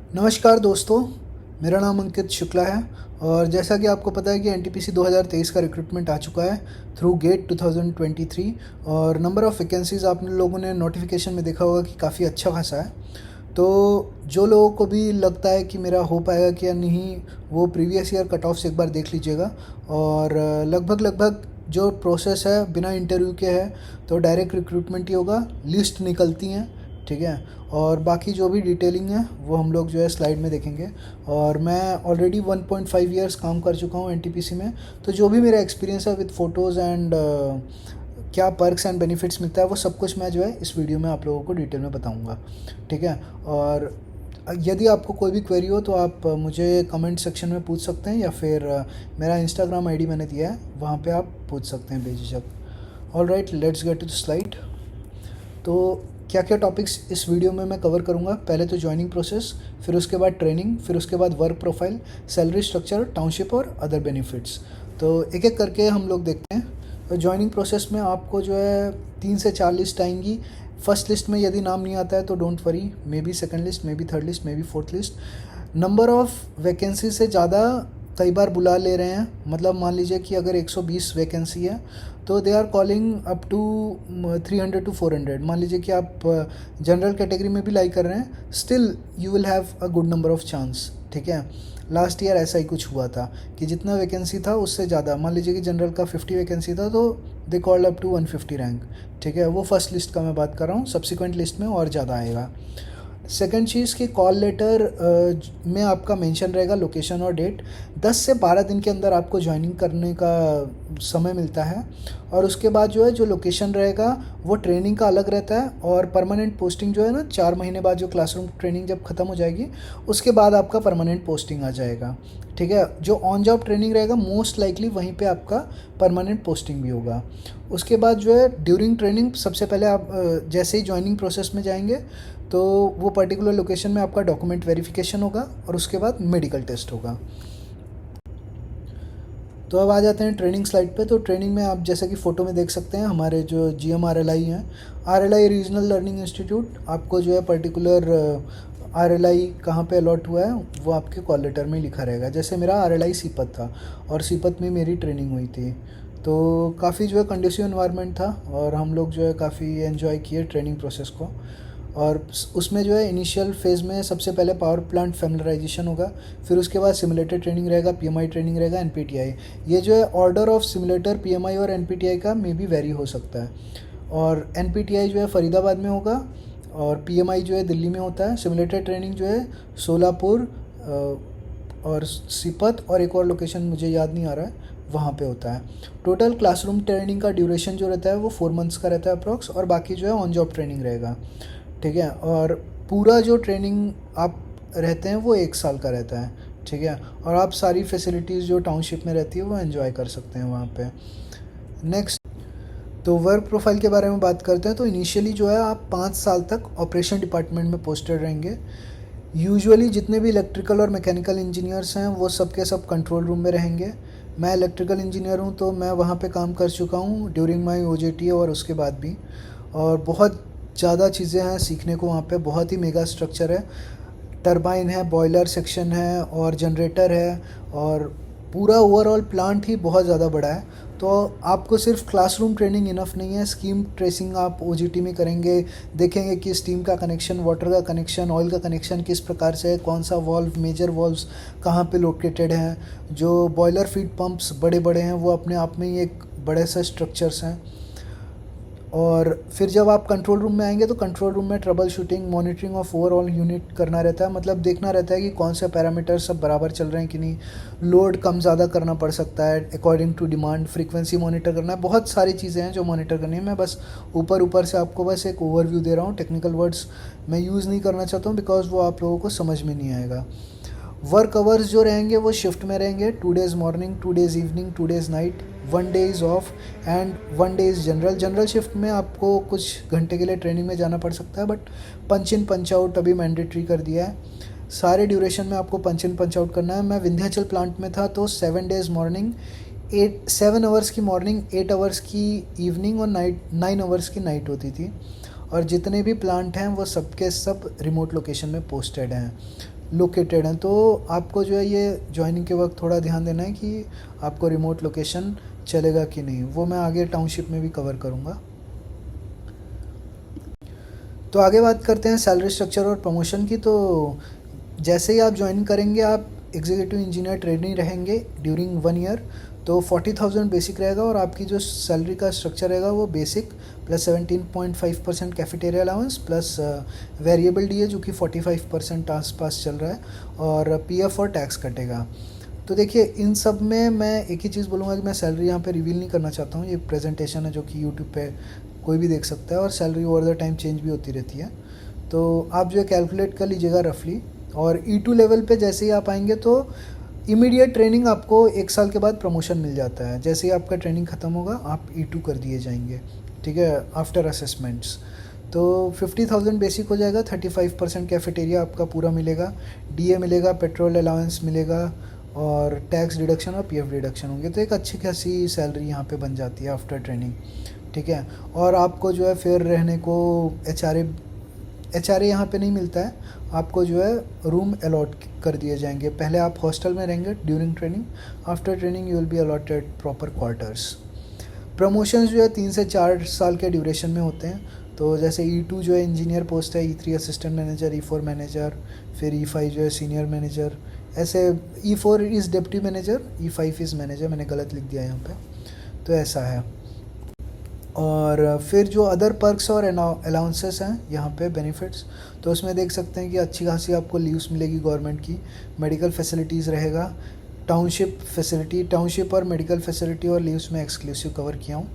नमस्कार दोस्तों, मेरा नाम अंकित शुक्ला है। और जैसा कि आपको पता है कि एनटीपीसी 2023 का रिक्रूटमेंट आ चुका है थ्रू गेट 2023। और नंबर ऑफ़ वैकेंसीज़ आप लोगों ने नोटिफिकेशन में देखा होगा कि काफ़ी अच्छा खासा है। तो जो लोगों को भी लगता है कि मेरा हो पाएगा कि या नहीं, वो प्रीवियस ईयर कट ऑफ्स एक बार देख लीजिएगा। और लगभग लगभग जो प्रोसेस है बिना इंटरव्यू के है, तो डायरेक्ट रिक्रूटमेंट ही होगा। लिस्ट निकलती हैं, ठीक है। और बाकी जो भी डिटेलिंग है वो हम लोग जो है स्लाइड में देखेंगे। और मैं ऑलरेडी 1.5 ईयर्स काम कर चुका हूँ एनटीपीसी में। तो जो भी मेरा एक्सपीरियंस है विद फ़ोटोज़ एंड क्या पर्क्स एंड बेनिफिट्स मिलता है, वो सब कुछ मैं जो है इस वीडियो में आप लोगों को डिटेल में बताऊँगा, ठीक है। और यदि आपको कोई भी क्वेरी हो तो आप मुझे कमेंट सेक्शन में पूछ सकते हैं, या फिर मेरा इंस्टाग्राम आईडी मैंने दिया है, वहाँ पे आप पूछ सकते हैं बेझिझक। All right, let's get to the slide. तो क्या क्या टॉपिक्स इस वीडियो में मैं कवर करूँगा, पहले तो जॉइनिंग प्रोसेस, फिर उसके बाद ट्रेनिंग, फिर उसके बाद work profile, salary structure, township और अदर बेनिफिट्स। तो एक एक करके हम लोग देखते हैं। तो जॉइनिंग प्रोसेस में आपको जो है 3 से 4 लिस्ट आएंगी। फर्स्ट लिस्ट में यदि नाम नहीं आता है तो don't worry, may be second list, may be third list, may be fourth list. Number of vacancy से ज़्यादा कई बार बुला ले रहे हैं। मतलब मान लीजिए कि अगर 120 वैकेंसी है तो they are calling up to 300 to 400। मान लीजिए कि आप जनरल कैटेगरी में भी लाई कर रहे हैं, still you will have a good number of chance, ठीक है। लास्ट ईयर ऐसा ही कुछ हुआ था कि जितना वैकेंसी था उससे ज़्यादा, मान लीजिए कि जनरल का 50 वैकेंसी था तो they called up to 150 rank, ठीक है। वो फर्स्ट लिस्ट का मैं बात कर रहा हूँ, सब्सिक्वेंट लिस्ट में और ज़्यादा आएगा। सेकंड चीज़ कि कॉल लेटर में आपका मेंशन रहेगा लोकेशन और डेट। 10 से 12 दिन के अंदर आपको ज्वाइनिंग करने का समय मिलता है। और उसके बाद जो है जो लोकेशन रहेगा वो ट्रेनिंग का अलग रहता है, और परमानेंट पोस्टिंग जो है ना, 4 महीने बाद जो क्लासरूम ट्रेनिंग जब ख़त्म हो जाएगी उसके बाद आपका परमानेंट पोस्टिंग आ जाएगा, ठीक है। जो ऑन जॉब ट्रेनिंग रहेगा मोस्ट लाइकली वहीं पे आपका परमानेंट पोस्टिंग भी होगा। उसके बाद जो है ड्यूरिंग ट्रेनिंग, सबसे पहले आप जैसे ही ज्वाइनिंग प्रोसेस में जाएंगे तो वो पर्टिकुलर लोकेशन में आपका डॉक्यूमेंट वेरिफिकेशन होगा और उसके बाद मेडिकल टेस्ट होगा। तो अब आ जाते हैं ट्रेनिंग स्लाइड पे। तो ट्रेनिंग में आप जैसे कि फ़ोटो में देख सकते हैं हमारे जो GMRLI हैं, RLI रीजनल लर्निंग इंस्टीट्यूट, आपको जो है पर्टिकुलर RLI कहाँ पे अलॉट हुआ है वो आपके कॉल लेटर में लिखा रहेगा। जैसे मेरा RLI सीपत था और सीपत में मेरी ट्रेनिंग हुई थी, तो काफ़ी जो है कंडीसिव इन्वायरमेंट था और हम लोग जो है काफ़ी एंजॉय किए ट्रेनिंग प्रोसेस को। और उसमें जो है इनिशियल फेज़ में सबसे पहले पावर प्लांट फैमिलराइजेशन होगा, फिर उसके बाद सिमुलेटर ट्रेनिंग रहेगा, PMI ट्रेनिंग रहेगा, NPTI। ये जो है ऑर्डर ऑफ सिमुलेटर, PMI और NPTI का मे बी वेरी हो सकता है। और NPTI जो है फरीदाबाद में होगा और PMI जो है दिल्ली में होता है। सिमुलेटर ट्रेनिंग जो है सोलापुर और सीपत और एक और लोकेशन मुझे याद नहीं आ रहा है, वहाँ पे होता है। टोटल क्लासरूम ट्रेनिंग का ड्यूरेशन जो रहता है वो 4 मंथ्स का रहता है अप्रॉक्स, और बाकी जो है ऑन जॉब ट्रेनिंग रहेगा, ठीक है। और पूरा जो ट्रेनिंग आप रहते हैं वो 1 साल का रहता है, ठीक है। और आप सारी फैसिलिटीज़ जो टाउनशिप में रहती है वो एंजॉय कर सकते हैं वहाँ पे। नेक्स्ट, तो वर्क प्रोफाइल के बारे में बात करते हैं। तो इनिशियली जो है आप 5 साल तक ऑपरेशन डिपार्टमेंट में पोस्टेड रहेंगे। यूजुअली जितने भी इलेक्ट्रिकल और मैकेनिकल इंजीनियर्स हैं वो सब के सब कंट्रोल रूम में रहेंगे। मैं इलेक्ट्रिकल इंजीनियर हूँ तो मैं वहाँ पे काम कर चुका हूँ ड्यूरिंग माई OJT और उसके बाद भी। और बहुत ज़्यादा चीज़ें हैं सीखने को वहाँ पे, बहुत ही मेगा स्ट्रक्चर है। टरबाइन है, बॉयलर सेक्शन है और जनरेटर है, और पूरा ओवरऑल प्लांट ही बहुत ज़्यादा बड़ा है। तो आपको सिर्फ क्लासरूम ट्रेनिंग इनफ नहीं है, स्कीम ट्रेसिंग आप OJT में करेंगे, देखेंगे कि स्टीम का कनेक्शन, वाटर का कनेक्शन, ऑयल का कनेक्शन किस प्रकार से है, कौन सा वॉल्व, मेजर वॉल्व्स कहाँ पे लोकेटेड हैं। जो बॉयलर फीड पंप्स बड़े बड़े हैं वो अपने आप में ही एक बड़े से स्ट्रक्चर्स हैं। और फिर जब आप कंट्रोल रूम में आएंगे तो कंट्रोल रूम में trouble shooting, monitoring of overall unit करना रहता है। मतलब देखना रहता है कि कौन से पैरामीटर सब बराबर चल रहे हैं कि नहीं, लोड कम ज़्यादा करना पड़ सकता है according to demand, frequency monitor करना है, बहुत सारी चीज़ें हैं जो मॉनिटर करनी है। मैं बस ऊपर ऊपर से आपको बस एक ओवरव्यू दे रहा हूँ, टेक्निकल वर्ड्स मैं यूज़ नहीं करना चाहता हूँ बिकॉज वो आप लोगों को समझ में नहीं आएगा। वर्क आवर्स जो रहेंगे वो शिफ्ट में रहेंगे, 2 days morning, 2 days evening, 2 days night, 1 day is of and 1 day is general. General shift में आपको कुछ घंटे के लिए ट्रेनिंग में जाना पड़ सकता है, but punch in punch out अभी मैंडेटरी कर दिया है। सारे ड्यूरेशन में आपको पंच इन पंच आउट करना है। मैं विंध्याचल प्लांट में था तो 7 डेज़ मॉर्निंग, 7 आवर्स की मॉर्निंग, 8 आवर्स की इवनिंग और 9 आवर्स की नाइट होती थी। और जितने भी प्लांट हैं वो सब के सब रिमोट लोकेशन में पोस्टेड हैं। लोकेटेड हैं। तो आपको जो है ये ज्वाइनिंग के वक्त थोड़ा ध्यान देना है कि आपको रिमोट लोकेशन चलेगा कि नहीं, वो मैं आगे टाउनशिप में भी कवर करूँगा। तो आगे बात करते हैं सैलरी स्ट्रक्चर और प्रमोशन की। तो जैसे ही आप ज्वाइन करेंगे, आप एग्जीक्यूटिव इंजीनियर ट्रेनी रहेंगे ड्यूरिंग 1 ईयर, तो 40,000 बेसिक रहेगा और आपकी जो सैलरी का स्ट्रक्चर रहेगा वो basic plus 17.5% cafeteria allowance plus variable D है जो कि 45% आसपास चल रहा है, और पीएफ और टैक्स कटेगा। तो देखिए इन सब में मैं एक ही चीज़ बोलूँगा कि मैं सैलरी यहाँ पे रिवील नहीं करना चाहता हूँ। ये प्रेजेंटेशन है जो कि यूट्यूब पे कोई भी देख सकता है, और salary over the time change भी होती रहती है। तो आप जो है कैलकुलेट कर लीजिएगा रफली। और E2 लेवल पे जैसे ही आप आएंगे तो इमीडिएट ट्रेनिंग आपको 1 साल के बाद प्रमोशन मिल जाता है। जैसे ही आपका ट्रेनिंग ख़त्म होगा आप E2 कर दिए जाएंगे, ठीक है, आफ्टर असेसमेंट्स। तो 50,000 बेसिक हो जाएगा, 35% कैफेटेरिया आपका पूरा मिलेगा, डीए मिलेगा, पेट्रोल अलाउंस मिलेगा, और टैक्स डिडक्शन और पीएफ डिडक्शन होंगे। तो एक अच्छी खासी सैलरी यहाँ पे बन जाती है आफ्टर ट्रेनिंग, ठीक है। और आपको जो है फिर रहने को एच आर ए यहाँ पे नहीं मिलता है, आपको जो है रूम अलॉट कर दिए जाएंगे। पहले आप हॉस्टल में रहेंगे during training, after training you will be allotted proper quarters. Promotions जो है 3 से 4 साल के ड्यूरेशन में होते हैं। तो जैसे E2 जो है इंजीनियर पोस्ट है, E3 assistant manager, E4 manager, फिर E5 जो है सीनियर मैनेजर, ऐसे E4 is deputy manager, E5 is manager, मैंने गलत लिख दिया यहाँ पे, तो ऐसा है। और फिर जो अदर पर्क्स और अलाउंसेस हैं यहाँ पे बेनिफिट्स, तो उसमें देख सकते हैं कि अच्छी खासी आपको लीव्स मिलेगी गवर्नमेंट की, मेडिकल फैसिलिटीज़ रहेगा, टाउनशिप फैसिलिटी, टाउनशिप और मेडिकल फैसिलिटी और लीव्स में एक्सक्लूसिव कवर किया हूँ।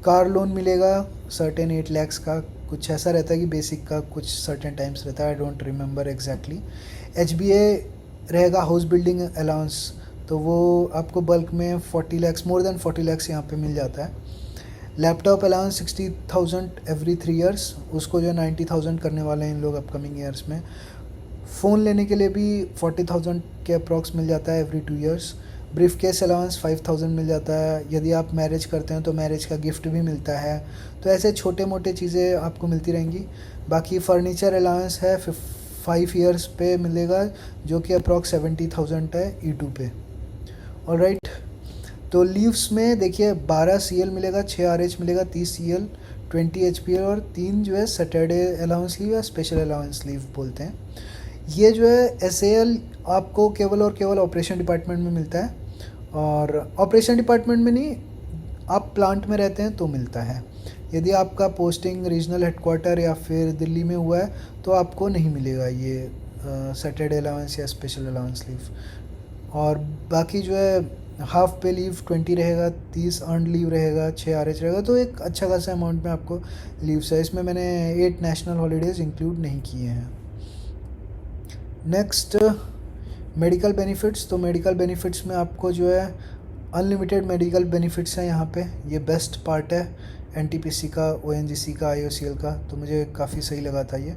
कार लोन मिलेगा सर्टेन 8 lakhs का, कुछ ऐसा रहता है कि बेसिक का कुछ सर्टेन टाइम्स रहता है, I don't remember exactly. HBA रहेगा, हाउस बिल्डिंग अलाउंस, तो वो आपको बल्क में 40 lakhs, मोर देन 40 lakhs यहाँ पे मिल जाता है। लैपटॉप अलाउंस 60,000 एवरी 3 years, उसको जो 90,000 करने वाले हैं इन लोग अपकमिंग ईयर्स में। फ़ोन लेने के लिए भी 40,000 के अप्रॉक्स मिल जाता है every 2 years। Brief case allowance 5,000 मिल जाता है, यदि आप मैरिज करते हैं तो मैरिज का गिफ्ट भी मिलता है। तो ऐसे छोटे मोटे चीज़ें आपको मिलती रहेंगी। बाकी फ़र्नीचर अलाउंस है 5 years पे मिलेगा, जो कि अप्रॉक्स 70,000 है E2 पे। ऑलराइट, तो लीव्स में देखिए 12 CL मिलेगा, 6 RH मिलेगा, 30 CL, 20 HPL और 3 जो है सैटरडे अलाउंस लीव या स्पेशल अलाउंस लीव बोलते हैं। ये जो है SAL आपको केवल और केवल ऑपरेशन डिपार्टमेंट में मिलता है, और ऑपरेशन डिपार्टमेंट में नहीं, आप प्लांट में रहते हैं तो मिलता है। यदि आपका पोस्टिंग रीजनल हेडक्वार्टर या फिर दिल्ली में हुआ है तो आपको नहीं मिलेगा ये सैटरडे अलाउंस या स्पेशल अलाउंस लीव। और बाकी जो है हाफ पे लीव 20 रहेगा, 30 अर्नड लीव रहेगा, 6 RH रहेगा, तो एक अच्छा खासा अमाउंट में आपको लीव्स है। इसमें मैंने 8 नेशनल हॉलीडेज़ इंक्लूड नहीं किए हैं। नेक्स्ट मेडिकल बेनिफिट्स, तो मेडिकल बेनिफिट्स में आपको जो है अनलिमिटेड मेडिकल बेनिफिट्स हैं यहाँ पे, ये बेस्ट पार्ट है NTPC का, ONGC का, IOCL का, तो मुझे काफ़ी सही लगा था ये।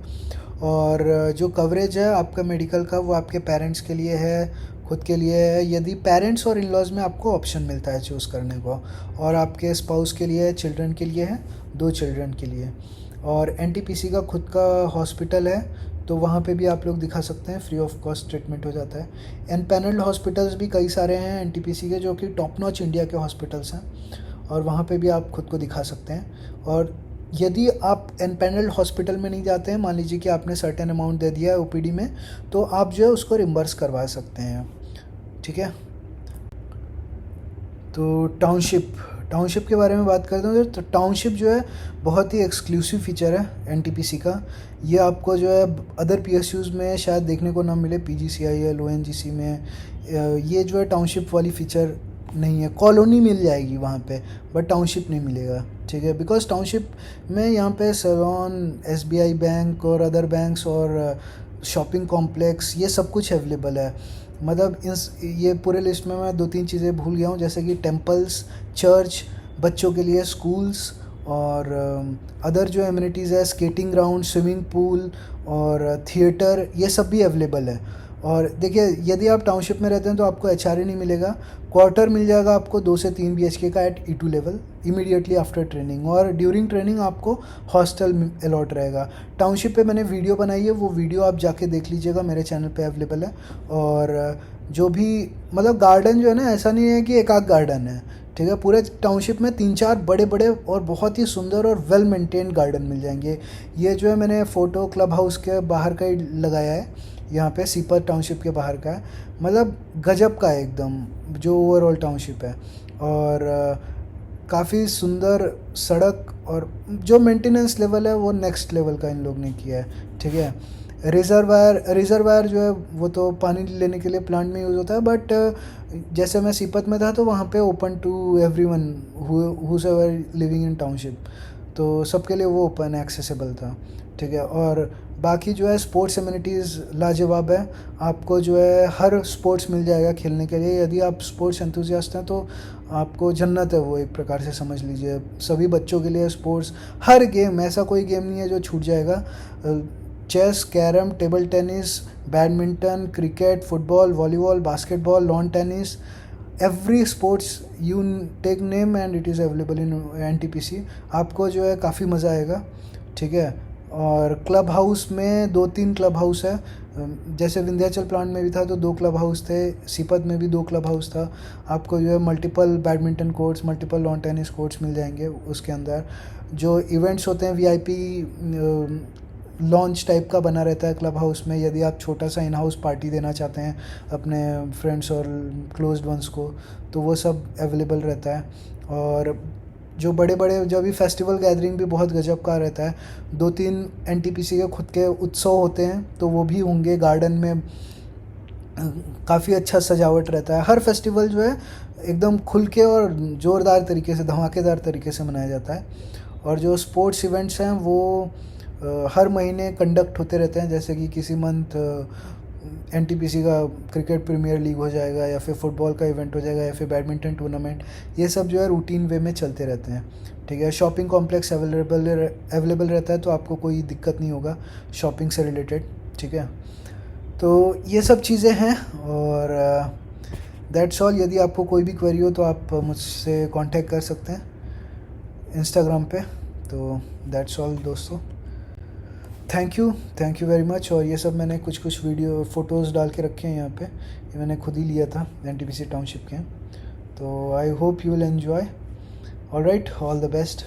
और जो कवरेज है आपका मेडिकल का वो आपके पेरेंट्स के लिए है, खुद के लिए है, यदि पेरेंट्स और इन-लॉज में आपको ऑप्शन मिलता है चूज़ करने को, और आपके स्पाउस के लिए है, चिल्ड्रन के लिए है, 2 चिल्ड्रन के लिए। और NTPC का खुद का हॉस्पिटल है, तो वहाँ पे भी आप लोग दिखा सकते हैं, फ्री ऑफ कॉस्ट ट्रीटमेंट हो जाता है। एनपैनल्ड हॉस्पिटल्स भी कई सारे हैं NTPC के, जो कि टॉप नॉच इंडिया के हॉस्पिटल्स हैं, और वहाँ पे भी आप खुद को दिखा सकते हैं। और यदि आप एनपैनल्ड हॉस्पिटल में नहीं जाते हैं, मान लीजिए कि आपने सर्टेन अमाउंट दे दिया है OPD में, तो आप जो है उसको रिम्बर्स करवा सकते हैं, ठीक है। तो टाउनशिप के बारे में बात करते हैं, तो टाउनशिप जो है बहुत ही एक्सक्लूसिव फीचर है NTPC का। ये आपको जो है अदर PSUs में शायद देखने को ना मिले, PGCIL, ONGC में ये जो है टाउनशिप वाली फीचर नहीं है। कॉलोनी मिल जाएगी वहाँ पे, बट टाउनशिप नहीं मिलेगा, ठीक है, बिकॉज टाउनशिप में यहाँ पे सैलॉन, SBI बैंक और अदर बैंक्स और शॉपिंग कॉम्प्लेक्स, ये सब कुछ अवेलेबल है। मतलब ये पूरे लिस्ट में मैं 2-3 चीज़ें भूल गया हूँ, जैसे कि टेम्पल्स, चर्च, बच्चों के लिए स्कूल्स और अदर जो एमिनिटीज़ है, स्केटिंग ग्राउंड, स्विमिंग पूल और थिएटर, ये सब भी अवेलेबल है। और देखिए, यदि आप टाउनशिप में रहते हैं तो आपको एच नहीं मिलेगा, क्वार्टर मिल जाएगा आपको 2 से 3 BHK का at E2 level immediately after training, और ड्यूरिंग ट्रेनिंग आपको हॉस्टल अलॉट रहेगा। टाउनशिप पे मैंने वीडियो बनाई है, वो वीडियो आप जाके देख लीजिएगा, मेरे चैनल पे अवेलेबल है। और जो भी मतलब गार्डन जो है ना, ऐसा नहीं है कि एक आध गार्डन है, ठीक है, पूरे टाउनशिप में 3-4 बड़े बड़े और बहुत ही सुंदर और वेल मेंटेन्ड गार्डन मिल जाएंगे। ये जो है मैंने फ़ोटो क्लब हाउस के बाहर का ही लगाया है, यहाँ पे सीपत टाउनशिप के बाहर का है, मतलब गजब का है एकदम जो ओवरऑल टाउनशिप है। और काफ़ी सुंदर सड़क, और जो मेंटेनेंस लेवल है वो नेक्स्ट लेवल का इन लोग ने किया है, ठीक है। रिजर्वायर जो है वो तो पानी लेने के लिए प्लांट में यूज़ होता है, बट जैसे मैं सीपत में था तो वहाँ पे open to everyone whoever living in township, तो सबके लिए वो ओपन एक्सेसिबल था, ठीक है। और बाकी जो है स्पोर्ट्स एमिनिटीज़ लाजवाब है, आपको जो है हर स्पोर्ट्स मिल जाएगा खेलने के लिए। यदि आप स्पोर्ट्स एंथुसियास्ट हैं तो आपको जन्नत है वो, एक प्रकार से समझ लीजिए। सभी बच्चों के लिए स्पोर्ट्स, हर गेम, ऐसा कोई गेम नहीं है जो छूट जाएगा। Chess, carrom, table tennis, badminton, cricket, football, volleyball, basketball, lawn tennis, every sports you take name and it is available in NTPC। आपको जो है काफ़ी मज़ा आएगा, ठीक है। और क्लब हाउस में 2-3 क्लब हाउस है, जैसे विंध्याचल प्लांट में भी था तो 2 क्लब हाउस थे, सीपत में भी 2 क्लब हाउस था। आपको जो है multiple badminton courts, multiple lawn tennis courts मिल जाएंगे उसके अंदर। जो इवेंट्स होते हैं VIP लॉन्च टाइप का बना रहता है क्लब हाउस में, यदि आप छोटा सा इन हाउस पार्टी देना चाहते हैं अपने फ्रेंड्स और क्लोज्ड वंस को, तो वो सब अवेलेबल रहता है। और जो बड़े बड़े जो भी फेस्टिवल गैदरिंग भी बहुत गजब का रहता है। 2-3 NTPC के खुद के उत्सव होते हैं तो वो भी होंगे गार्डन में, काफ़ी अच्छा सजावट रहता है। हर फेस्टिवल जो है एकदम खुल के और ज़ोरदार तरीके से, धमाकेदार तरीके से मनाया जाता है। और जो स्पोर्ट्स इवेंट्स हैं वो हर महीने कंडक्ट होते रहते हैं, जैसे कि किसी मंथ NTPC का क्रिकेट प्रीमियर लीग हो जाएगा, या फिर फुटबॉल का इवेंट हो जाएगा, या फिर बैडमिंटन टूर्नामेंट, ये सब जो है रूटीन वे में चलते रहते हैं, ठीक है। शॉपिंग कॉम्प्लेक्स अवेलेबल रहता है, तो आपको कोई दिक्कत नहीं होगा शॉपिंग से रिलेटेड, ठीक है। तो ये सब चीज़ें हैं, और दैट्स ऑल। यदि आपको कोई भी क्वेरी हो तो आप मुझसे कांटेक्ट कर सकते हैं इंस्टाग्राम पे। तो दैट्स ऑल दोस्तों, थैंक यू वेरी मच। और ये सब मैंने कुछ वीडियो फ़ोटोज़ डाल के रखे हैं यहाँ पे, ये मैंने खुद ही लिया था NTPC टाउनशिप के। तो I hope you will enjoy. Alright, all the best.